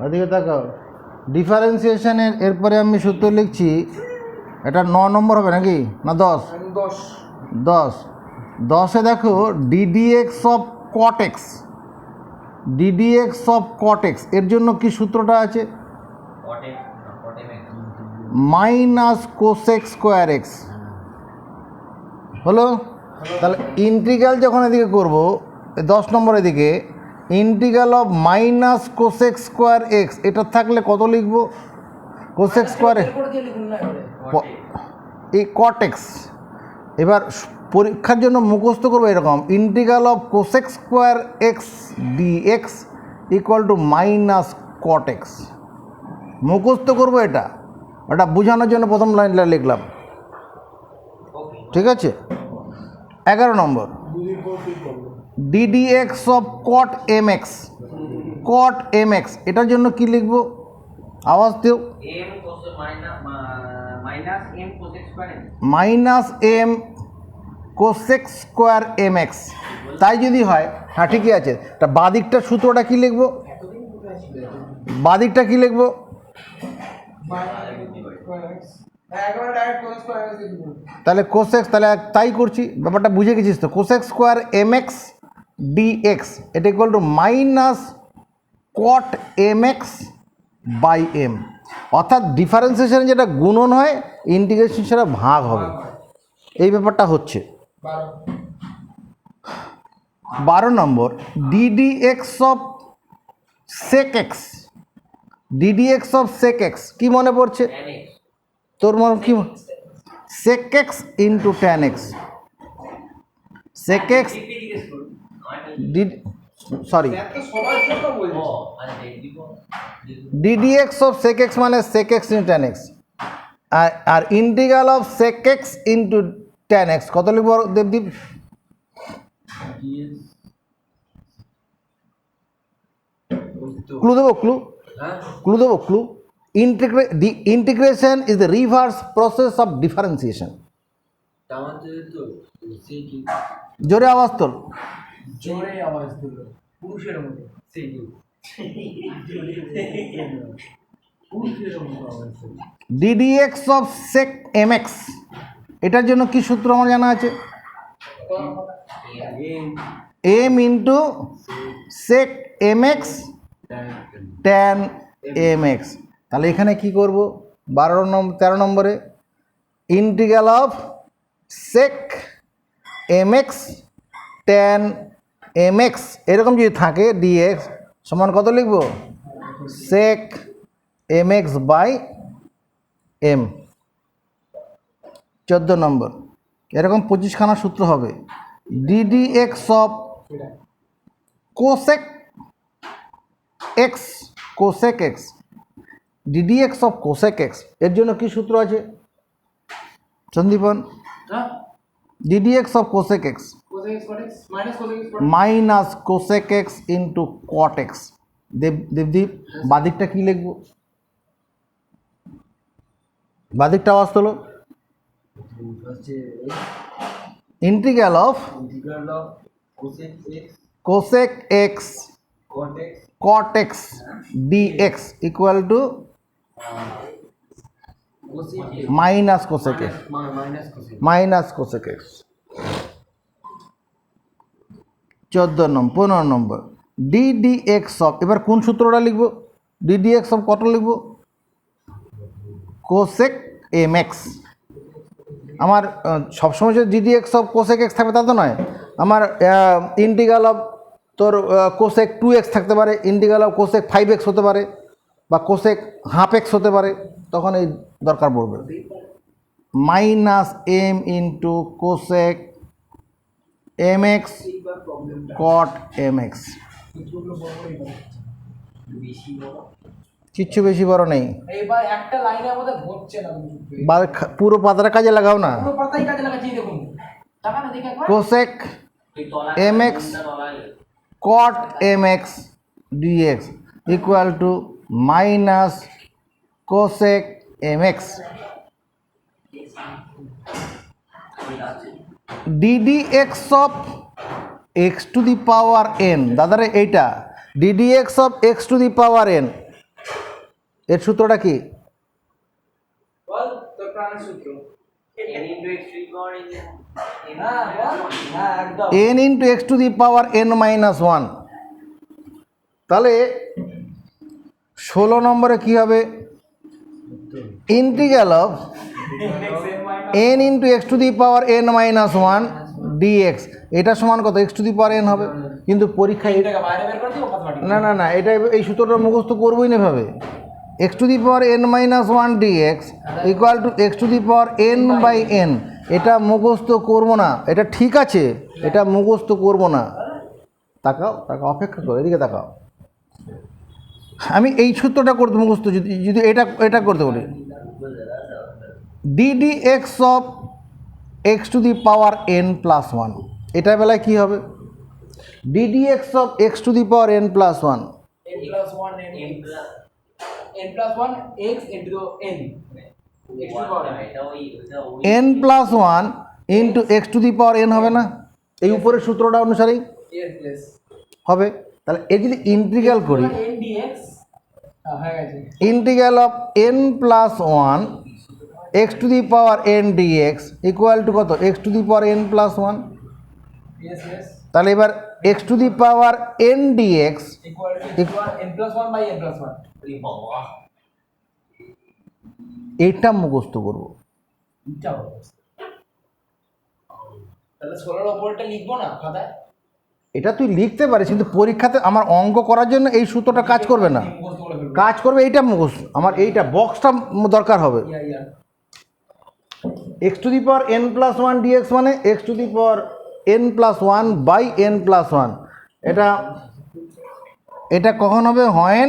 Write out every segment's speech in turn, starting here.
ওদিকে তাকাও। ডিফারেন্সিয়েশনের এরপরে আমি সূত্র লিখছি, এটা 9 নম্বর হবে নাকি না 10? 10। 10-এ দেখো ddx of cot x, ddx of cot x এর জন্য কি সূত্রটা আছে? Minus cosec square x. হলো? তাহলে ইন্টিগ্রাল যখন এদিকে করবো 10 নম্বরের দিকে, integral of minus cosec square x, এটা থাকলে কত লিখবো? কোসেক স্কোয়ার এই কট এক্স। এবার পরীক্ষার জন্য মুখস্থ করবো এরকম, integral of cosec square x dx equal to minus cot x. মুখস্থ করবো এটা, ওটা বোঝানোর জন্য প্রথম লাইনটা লিখলাম। ঠিক আছে? 11 number, d d x of cot m x, cot m x এটার জন্য কি লিখবো? আওয়াজ দিও। Minus m cosec square m x. তাই যদি হয়, হ্যাঁ ঠিকই আছে। তা বাদিকটার সূত্রটা কি লিখবো? বাদিকটা কি লিখবো? তাহলে কোসেক্স, তাহলে তাই করছি, ব্যাপারটা বুঝে গেছিস তো? Cosec square m x d x এটা equal to minus cot m x by m. অর্থাৎ ডিফারেন্সিয়েশন যেটা গুণন হয়, ইন্টিগ্রেশন সেটা ভাগ হবে। এই ব্যাপারটা হচ্ছে। 12 number, d d x of sec x, ddx of sec x কি মনে পড়ছে তোর? মনে কি? Sec x into tan x. Sec x sorry, d d x of sec x মানে sec x into tan x. আর integral of sec x into tan x কত লিখব দেবদীপ? ক্লু দেবো? ক্লু দেবো? Clue, the integration is the reverse process of differentiation. জোরে আওয়াজ তোল। পুরুষের মতো ddx of sec m x এটার জন্য কি সূত্র আমার জানা আছে? M into sec m x tan m x. তাহলে এখানে কি করব? 13 নম্বরে integral of sec m x tan m x এরকম যদি থাকে ডিএক্স সমান কত লিখব? Sec m x by m. 14 নম্বর, এরকম 25খানা সূত্র হবে। Ddx of cosec x, cosec x, ddx of cosec x এর জন্য কি সূত্র আছে Sandipan? D d x of cosec x minus cosec x into cot x. Debdeep বাদিকটা কি লিখবো? বাদিকটা আওয়াজ তোলো। Integral of cosec x cot x dx equal to minus cosec x, minus cosec x। 15 number, ddx of, এবার কোন সূত্রটা লিখব? ddx of কত লিখব? cosec mx। আমার সবসময় যে ddx of cosec x থাকবে তা তো নয়। আমার ইন্টিগ্রাল অফ তোর কোসেক 2x থাকতে পারে, ইন্টিগ্রাল অফ কোসেক 5x হতে পারে, বা কোসেক হাফ এক্স হতে পারে, তখন এই দরকার পড়বে minus m into cosec m x cot m x. কিচ্ছু বেশি বড় নেই, পুরো পাতার কাজে লাগাও না। Cosec m x cot mx dx equal to minus cosec mx ddx of x to the power n। দাদারে এইটা ddx of x to the power n এর সূত্রটা কি? বল তোর প্রাণের সূত্র n into x to the power n হ্যাঁ বল হ্যাঁ একদম n into x to the power n minus one. তাহলে 16 নম্বরে কি হবে? Integral of n into x to the power n minus one dx. এটা সমান কত? X to the power n হবে। কিন্তু পরীক্ষায় এটাকে বাইরে বের করে দিও ম্যাথমেটিক্স না না না, এটা এই সূত্রটা মুখস্থ করবোই না ভাবে। X to the power n minus one dx equal to x to the power n by n। এটা মুখস্থ করবো না, এটা ঠিক আছে, এটা মুখস্থ করবো না। তাকাও তাকাও, অপেক্ষা করো, এদিকে তাকাও। আমি এই সূত্রটা করতে মুখস্থ, যদি যদি এটা করতে বলি, DD x of x to the power n plus one, এটার বেলায় কী হবে? DD x of x to the power n plus one, n plus 1 n plus 1 x into n x to the power n এটা ওই n plus one into x to the power n হবে না? এই উপরের সূত্রটা অনুসারেই yes yes হবে। তাহলে এর যদি ইন্টিগ্রাল করি, n dx হয়ে গেছে integral of n plus one x to the power n d x equal to কত? X to the power n plus one. yes yes তাহলে এবার x to the power n d x equal to n plus 1 by n plus 1 বাবা এইটা মুখস্থ করব। এটা হবে তাহলে 16 এর উপরটা লিখবো না খাতায় এটা তুই লিখতে পারিস, কিন্তু পরীক্ষাতে আমার অঙ্ক করার জন্য এই সূত্রটা কাজ করবে না, মুখস্থ করে ফেলবো কাজ করবে এইটা মুখস্থ। আমার এইটা বক্সটা দরকার হবে। Yeah x to the power n plus one d x মানে x to the power n plus one by n plus one. এটা এটা কখন হবে? হয়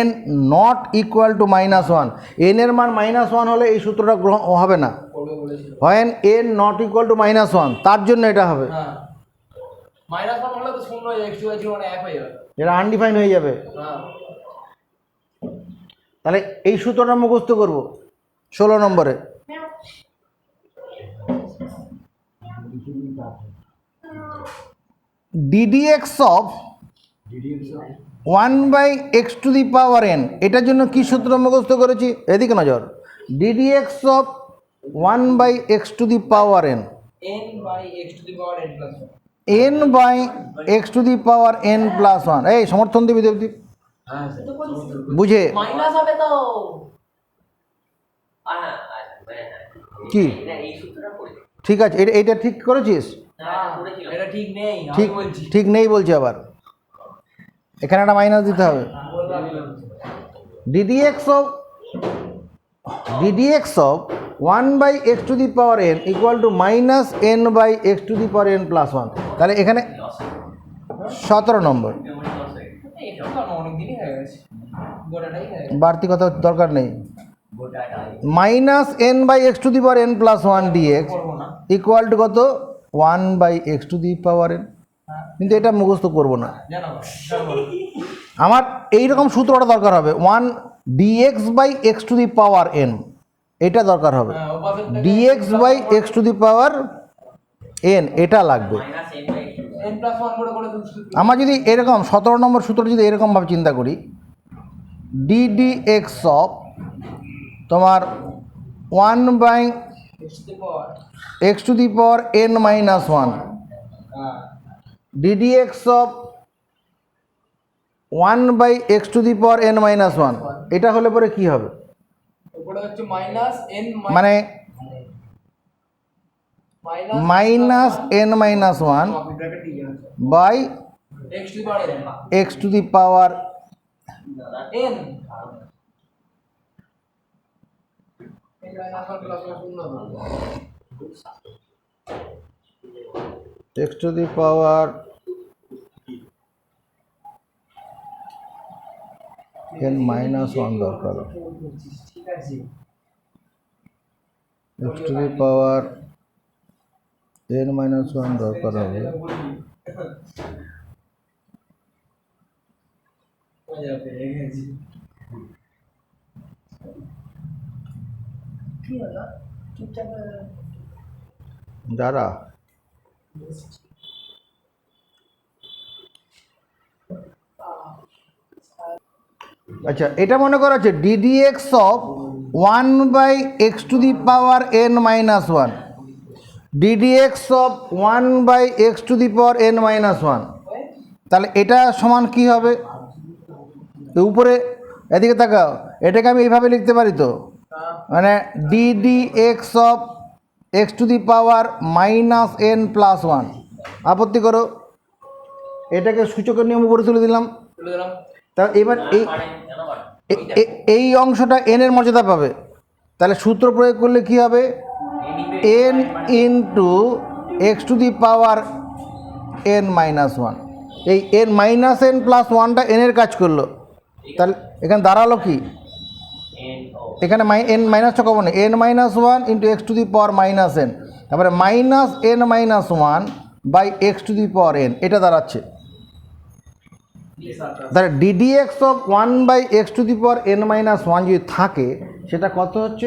n not equal to minus one. n এর মান মাইনাস ওয়ান হলে এই সূত্রটা গ্রহণ হবে না। করবে বলেছিল হয় n not equal to minus one, তার জন্য এটা হবে। হ্যাঁ মাইনাস 1 হলে তো শূন্য হয়ে যাবে x2 0 মানে 1 হয়ে যাবে এটা আনডিফাইন হয়ে যাবে। হ্যাঁ তাহলে এই সূত্রটা মুখস্থ করব 16 নম্বরে। Ddx of 1 by x to the power n, এটার জন্য কি সূত্র মুখস্থ করেছি? এদিকে নজর। Ddx of 1 by x to the power n, n by x to the power n plus 1 n by x to the power n plus one. এই সমর্থন দিবি দেবদীপ, হ্যাঁ বুঝে মাইনাস হবে তো কি? না এই সূত্রটা পড়ে ঠিক আছে, এটা ঠিক করেছিস? না পড়েছিল এটা ঠিক নেই আমি ঠিক বলছি ঠিক নেই বলছি, আবার এখানে একটা মাইনাস দিতে হবে। Ddx of 1 by x to the power n equal to minus n by x to the power n plus one. তাহলে এখানে 17 নম্বর। এটা তো অনেক দিনই হয়ে গেছে গোটাটাই হয়ে গেছে বাড়তি কথা দরকার নেই। গোটাটাই minus n by x to the power n plus one d x করবো না ইকুয়াল টু কত? 1 by x to the power n। কিন্তু এটা মুখস্থ করবো না, জানো আমার এইরকম সূত্রটা দরকার হবে। 1 dx by x to the power n, এটা দরকার হবে। হ্যাঁ ও পাশে dx by x to the power n, এটা লাগবে। Minus n by n plus 1 করে তুমি আমার যদি এরকম 17 নম্বর সূত্র যদি এরকমভাবে চিন্তা করি, ডিডিএক্স অফ তোমার 1 by x to the power x to the power n minus one, হ্যাঁ d d x of 1 by x to the power n minus one, এটা হলে পরে কি হবে? উপরে হচ্ছে মাইনাস n মানে minus minus n minus one bracket দিয়ে আছে by x to the power n x to the power n minus 1 plus 1 শূন্য x to the power n minus one দরকার। ঠিক আছে x to the power n minus one দরকার হবে। যারা আচ্ছা, এটা মনে করা হচ্ছে ddx of 1/x⁴n-1, ddx of 1/x⁴n-1, তাহলে এটা সমান কি হবে? উপরে এদিকে তাকাও, এটাকে আমি এইভাবে লিখতে পারি তো, মানে ডিডিএক্স অফ x⁻n+1। আপত্তি করো, এটাকে সূচকের নিয়ম উপরে তুলে দিলাম। তুলে দিলাম। তা এবার এই পারেন কেন পারেন এই অংশটা n এর মর্যাদা পাবে, তাহলে সূত্র প্রয়োগ করলে কি হবে? n ইন্টু x⁻n-1, এই n-n+1টা n এর কাজ করলো, তাহলে এখানে দাঁড়ালো কি? এন ও এখানে n মাইনাসটা কমন নেই, n-1 ইন্টু x⁻n, তারপরে -n-1/x⁴n, এটা দাঁড়াচ্ছে। তাহলে ডিডিএক্স অফ 1/x⁴n-1 যদি থাকে, সেটা কত হচ্ছে?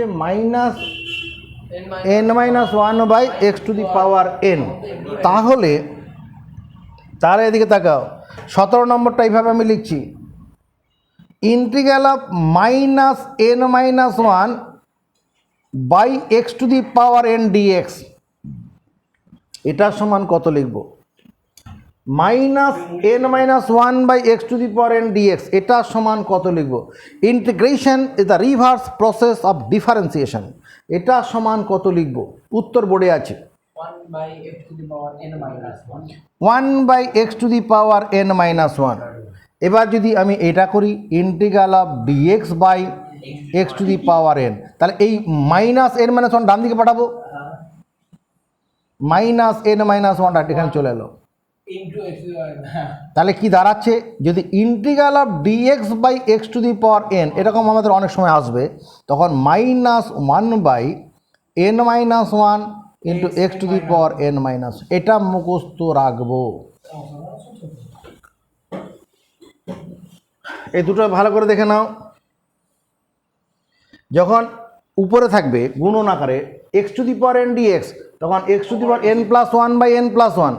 -n-1/x⁴n। তাহলে এদিকে তাকাও, 17 নম্বরটা এইভাবে আমি লিখছি, ইন্টিগ্রাল অফ -n-1/x⁴n dx, এটা সমান কত লিখব? -n-1/x⁴n dx, এটা সমান কত লিখব? Integration is the reverse process of differentiation, এটা সমান কত লিখব? উত্তর বোর্ডে আছে 1/x⁴n-1। এবার যদি আমি এটা করি, ইন্টিগ্রাল অফ dx/x⁴n, তাহলে এই -n-1 ডান দিকে পাঠাবো, -n-1টা এখানে চলে এলো। ইনটু x, তাহলে কি দাঁড়াচ্ছে? যদি ইন্টিগ্রাল অফ dx/x⁴n এরকম আমাদের অনেক সময় আসবে, তখন -1/n-1 ইন্টু x⁴n-, এটা মুখস্থ রাখবো। এই দুটো ভালো করে দেখে নাও। যখন উপরে থাকবে গুণন আকারে x⁴n dx, তখন x⁴n+1/n+1,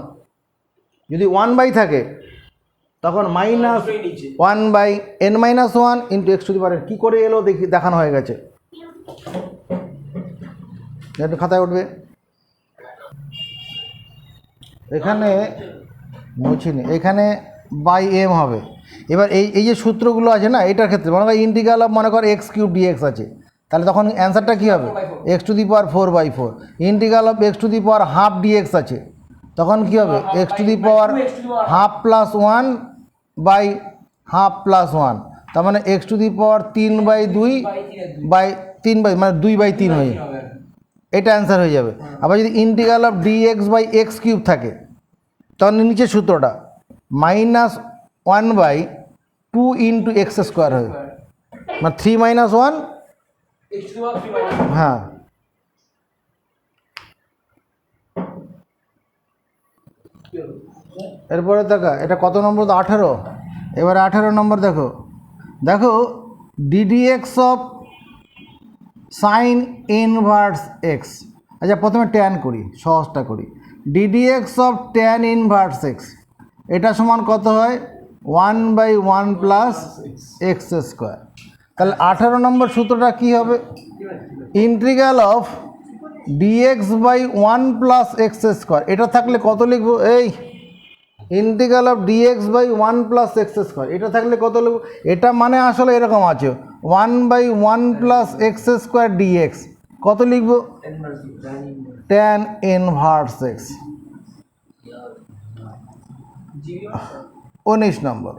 যদি 1/, থাকে তখন -1/n-1 ইন্টু x⁴n। কী করে এলো দেখি, দেখানো হয়ে গেছে, একটু খাতায় উঠবে। এখানে মুছিনি, এখানে m হবে। এবার এই যে সূত্রগুলো আছে না, এটার ক্ষেত্রে মনে করো ইন্টিগ্রাল অফ x³ dx আছে, তাহলে তখন অ্যান্সারটা কী হবে? x⁴/4, integral of x⁻½ dx আছে, তখন কী হবে? x⁻½ +1/½ তার মানে x⁻3/2/3, মানে 2/3 হয়ে যাবে, এটা অ্যান্সার হয়ে যাবে। আবার যদি ইন্টিগ্রাল অফ dx/x³ থাকে, তখন নিচে সূত্রটা -1/2 ইন্টু x² হবে, মানে 3 - 1, হ্যাঁ। এরপরে দেখা, এটা কত নম্বর? 18। এবারে 18 নম্বর দেখো ddx of sine inverse x. আচ্ছা, প্রথমে ট্যান করি, সহজটা করি। Ddx of tan inverse x, এটা সমান কত হয়? 1/1 + x²। তাহলে 18 নম্বর সূত্রটা কি হবে? ইন্টিগ্রাল অফ dx/1 + x², এটা থাকলে কত লিখবো? এই ইন্টিগ্রাল অফ dx/1 + x², এটা থাকলে কত লিখবো? এটা মানে আসলে এরকম আছে, 1/1 + x² dx, কত লিখবো? tan inverse x। 19 number,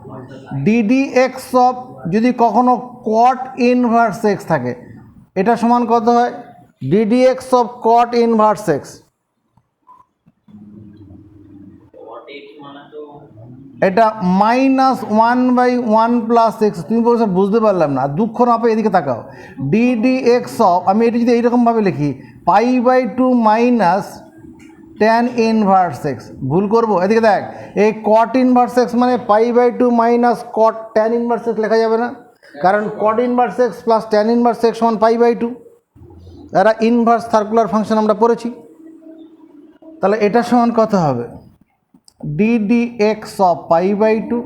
d d x of যদি কখনো cot ইনভার্স x থাকে, এটা সমান কত হয়? Ddx of cot inverse x, এটা -1/1 + x। তুমি বলছো বুঝতে পারলাম না, দুঃখ না পাই, এদিকে তাকাও। ডিডিএক্স অফ, আমি এটা যদি এইরকমভাবে লিখি, π/2 - tan ইনভার্স x, ভুল করবো? এদিকে দেখ, এই cot ইনভার্স x মানে π/2 - cot tan ইনভার্স x লেখা যাবে না, কারণ cot inverse x plus tan inverse x সমান π/2। এরা ইনভার্স সার্কুলার ফাংশন আমরা পড়েছি। তাহলে এটা সমান কত হবে? Ddx of π/2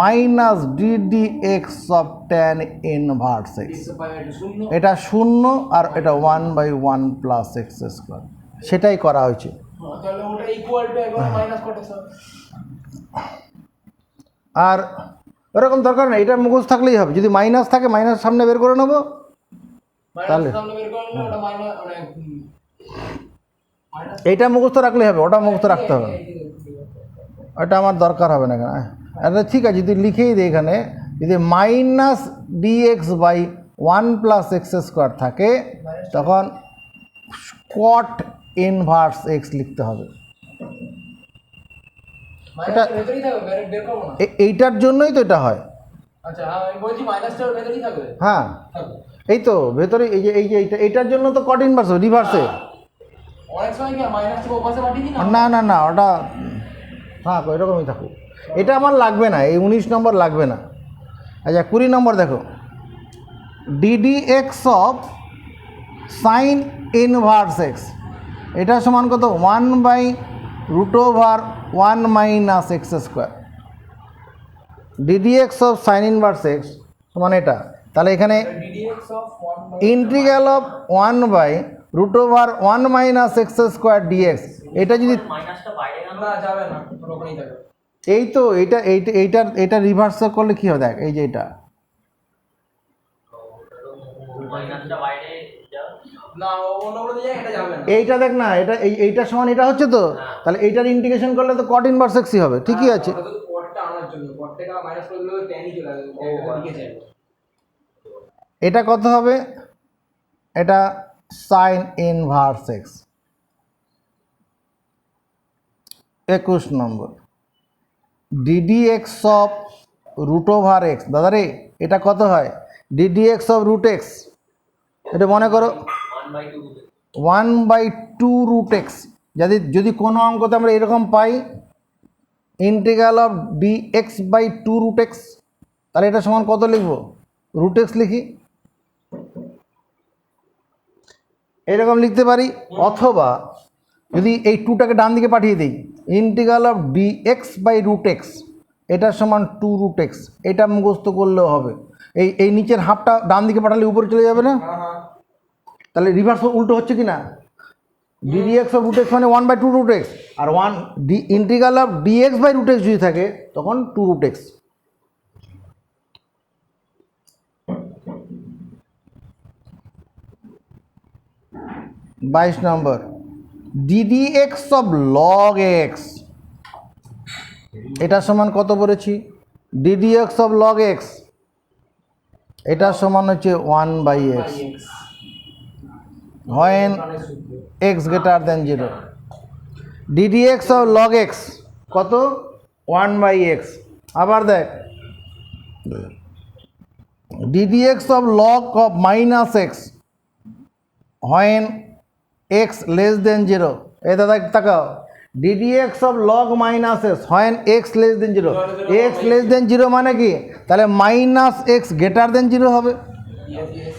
minus d d x of tan inverse x. x by এটা শূন্য এটা শূন্য আর এটা 1/1 প্লাস এক্স স্কোয়ার, সেটাই করা হয়েছে। তাহলে ওটা ইকুয়াল টু একবার মাইনাস কত স্যার? আর এরকম দরকার নেই, এটা মুখস্থ থাকলেই হবে। যদি মাইনাস থাকে মাইনাস সামনে বের করে নেবো। তাহলে? মাইনাস সামনে বের করলে ওটা মাইনাস মানে মাইনাস এইটা মুখস্থ রাখলেই হবে, ওটা মুখস্থ রাখতে হবে না। ওটা আমার দরকার হবে না এখানে। আচ্ছা ঠিক আছে, যদি লিখেই দিই এখানে, যদি minus dx by 1 plus x square থাকে তখন কট ইনভার্স এক্স লিখতে হবে। মাইনাস ভেতরেই থাকবে, বের করব না। এইটার জন্যই তো এটা হয়। আচ্ছা হ্যাঁ, আমি বলছি মাইনাসটার ভেতরেই থাকবে। হ্যাঁ থাকবে। এই তো ভেতরে, এই যে এইটার জন্য তো কট ইনভার্স রিভার্সে। অনেক সময় কি মাইনাস থেকে ওপাশে পাঠিয়ে দিই না না না, ওটা থাক এরকমই থাকুক। এটা আমার লাগবে না, এই 19 নম্বর লাগবে না। আচ্ছা 20 নম্বর দেখো, dd x of sine inverse x, এটা সমান কত? 1/√1 minus x square. Dd x of sine inverse x সমান এটা। তাহলে এখানে ddx of 1 by integral of 1/√1 minus x square dx, এটা যদি মাইনাসটা বাইরে গেল। না যাবে না, ওখানেই থাকবে। এই তো এইটা রিভার্স করলে কি হবে দেখ, এই যে এটা মাইনাসটা বাইরে যাও। না অন্যগুলো দিয়ে এটা যাবে না। এইটা দেখ না, এইটা সমান এটা হচ্ছে তো, তাহলে এইটার ইন্টিগ্রেশন করলে তো কট ইনভার্স এক্সই হবে, ঠিকই আছে। ওটা তো পটটা আনার জন্য, পট থেকে মাইনাস করে দিলে ট্যানই চলে আসবে, এটা লিখে যাবে। এটা কত হবে? এটা sign inverse x. 21 number, DD x of √x, দাদা রে এটা কত হয়? ডিডি এক্স অফ √x, এটা মনে করো 1/2 যদি কোনো অঙ্কতে আমরা এরকম পাই ইন্টিগ্রাল অফ dx/2√x, তাহলে এটা সমান কত লিখব? √x লিখি, এরকম লিখতে পারি। অথবা যদি এই 2টাকে ডান দিকে পাঠিয়ে দিই, ইন্টিগ্রাল অফ dx/√x, এটা সমান 2√x, এটা মুখস্থ করলেও হবে। এই নিচের হাফটা ডান দিকে পাঠালে উপরে চলে যাবে না? হ্যাঁ হ্যাঁ, তাহলে রিভার্স উল্টো হচ্ছে কি না? ddx অফ √x মানে 1/2√x, R integral of dx/√x যদি থাকে তখন 2√x। বাইশ নম্বর, ddx অফ log x, এটা সমান কত বলেছি? ddx অফ log x, এটা সমান হচ্ছে 1/x when x greater than 0। ddx of log x কত? 1/x। আবার দেখ, ddx of log of minus x when x less than 0। এই দাদা তাকাও, ddx of log minus x when x less than 0। x less than 0 মানে কি? তাহলে minus x greater than 0 হবে। Yes yes,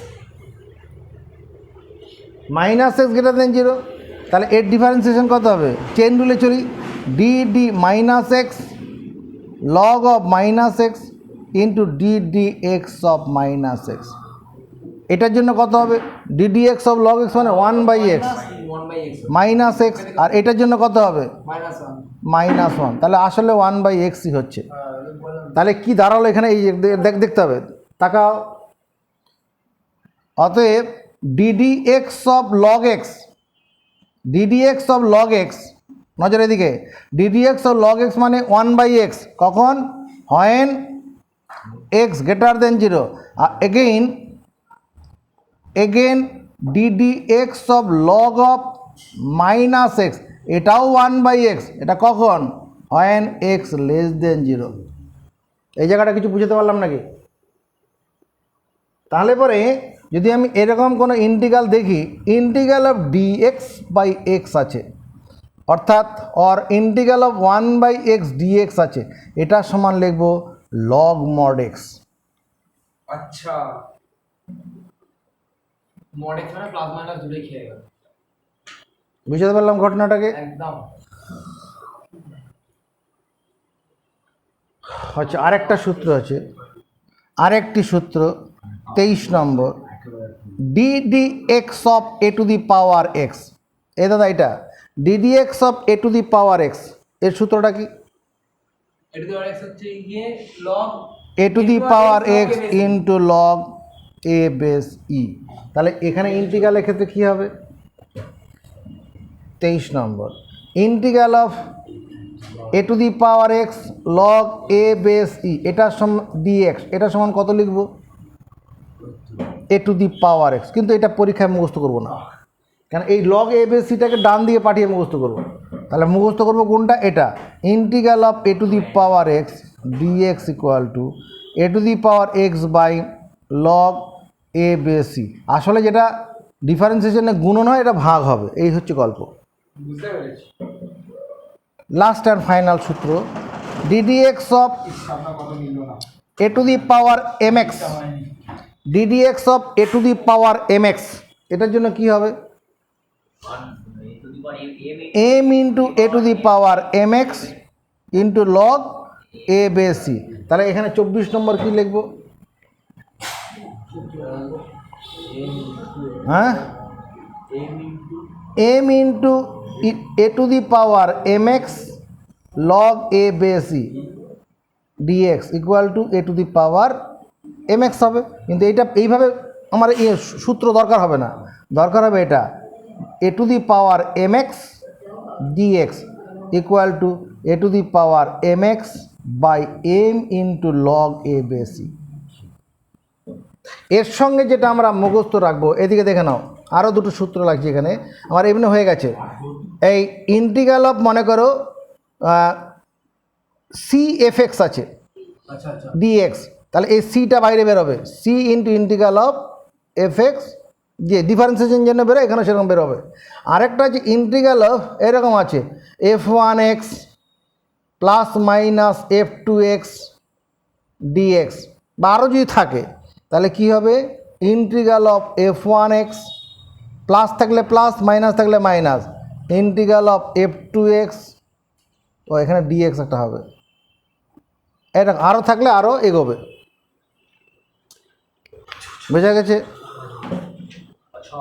minus x greater than 0, তাহলে এর differentiation কত হবে? চেন রুলে চলি, DD minus x log of minus x into DD x of minus x. এটার জন্য কত হবে? DD x of log x মানে 1/x 1/x মাইনাস এক্স, আর এটার জন্য কত হবে? -1। -1, তাহলে আসলে 1/xই হচ্ছে। বললাম তাহলে কি দাঁড়ালো এখানে? এই যে দেখতে হবে, তাকাও। অতএব DD x of log x, DD x of log x, নজর এদিকে, DD x of log x মানে 1/x, কখন? when x greater than 0। again DD x of log of minus x, এটাও 1/x, এটা কখন? when x less than 0। এই জায়গাটা কিছু বুঝতে পারলাম নাকি? তাহলে পরে যদি আমি এরকম কোনো ইন্টিগ্রাল দেখি, ইন্টিগ্রাল অফ dx/x আছে, অর্থাৎ ইন্টিগ্রাল অফ 1/x dx আছে, এটা সমান লিখব log mod x। আচ্ছা, mod x মানে প্লাস মাইনাস দুটোই খেয়ে গেল বুঝতে পারলাম ঘটনাটাকে? একদম। হচ্ছে আরেকটা সূত্র আছে, আরেকটি সূত্র 23 number, ddx of a to the power x. এ দাদা এটা ddx of a to the power x এর সূত্রটা কি? এটা তো x হচ্ছে গিয়ে log a to the power log x a base e। Into log a base e. তাহলে এখানে ইন্টিগ্রালের ক্ষেত্রে কি হবে? 23 number, integral of a to the power x log a base e, এটার সমান ডিএক্স, এটা সমান কত লিখব? A to the power x. কিন্তু এটা পরীক্ষায় মুখস্থ করবো না, কারণ এই লগ এ বেস সিটাকে ডান দিয়ে পাঠিয়ে মুখস্থ করবো। তাহলে মুখস্থ করবো কোনটা? এটা integral of a to the power x dx equal to a to the power x by log a base c. আসলে যেটা ডিফারেন্সিয়েশনে গুণন হয়, এটা ভাগ হবে। এই হচ্ছে গল্প। বুঝতে পেরেছি। লাস্ট অ্যান্ড ফাইনাল সূত্র, ডিডিএক্স অফ আপনার কত মিললো না a to the power m x, ddx of a to the power m x, এটার জন্য কি হবে? M into a to the power m x into log a base c. তাহলে এখানে 24 নম্বর কি লিখবো? হ্যাঁ, m into a to the power m x log a base c d x equal to a to the power m x হবে। কিন্তু এইটা এইভাবে আমার সূত্র দরকার হবে না, দরকার হবে এটা a to the power m x dx equal to a to the power m x by m into log a base c. এর সঙ্গে যেটা আমরা মুখস্থ রাখবো, এদিকে দেখে নাও, আরও দুটো সূত্র লাগছে এখানে। আমার এমনি হয়ে গেছে এই ইন্টিগ্রাল অফ, মনে করো সি এফ এক্স আছে আচ্ছা আচ্ছা ডিএক্স, তাহলে এই সিটা বাইরে বেরোবে, c into integral of f x, যে ডিফারেন্সিয়েশন জন্য বেরোয় এখানে সেরকম বেরোবে। আরেকটা আছে ইন্টিগ্রাল অফ, এরকম আছে f one x plus minus f two x d x, বা আরও যদি থাকে তাহলে কি হবে? Integral of f one x, plus থাকলে প্লাস, মাইনাস থাকলে minus, integral of f two x, ও এখানে ডিএক্স একটা হবে। এটা আরও থাকলে আরও এগোবে। বোঝা গেছে? আচ্ছা